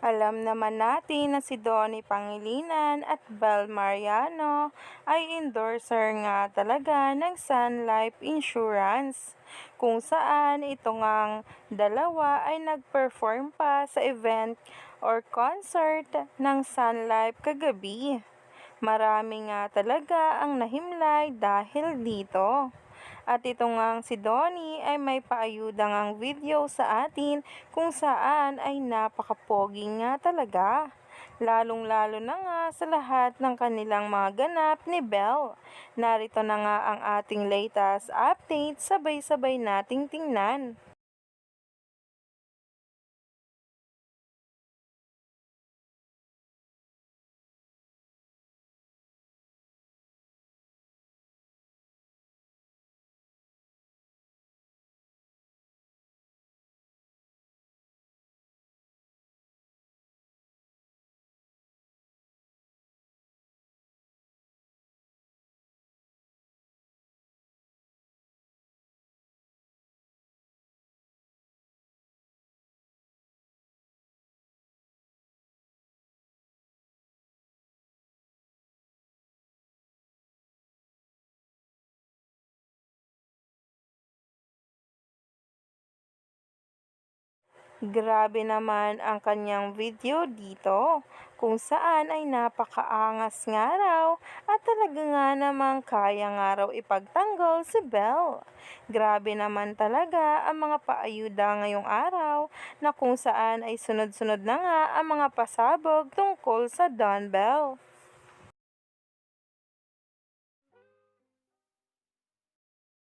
Alam naman natin na si Donnie Pangilinan at Bel Mariano ay endorser nga talaga ng Sun Life Insurance, kung saan ito ngang dalawa ay nag-perform pa sa event or concert ng Sun Life kagabi. Marami nga talaga ang nahimlay dahil dito. At ito ngang si Donnie ay may paayuda ngang video sa atin kung saan ay napakapogi nga talaga. Lalong-lalo na nga sa lahat ng kanilang mga ganap ni Belle. Narito na nga ang ating latest update, sabay-sabay nating tingnan. Grabe naman ang kanyang video dito, kung saan ay napakaangas nga raw at talaga nga namang kaya nga raw ipagtanggol si Belle. Grabe naman talaga ang mga paayuda ngayong araw na kung saan ay sunod-sunod na nga ang mga pasabog tungkol sa Don Bell.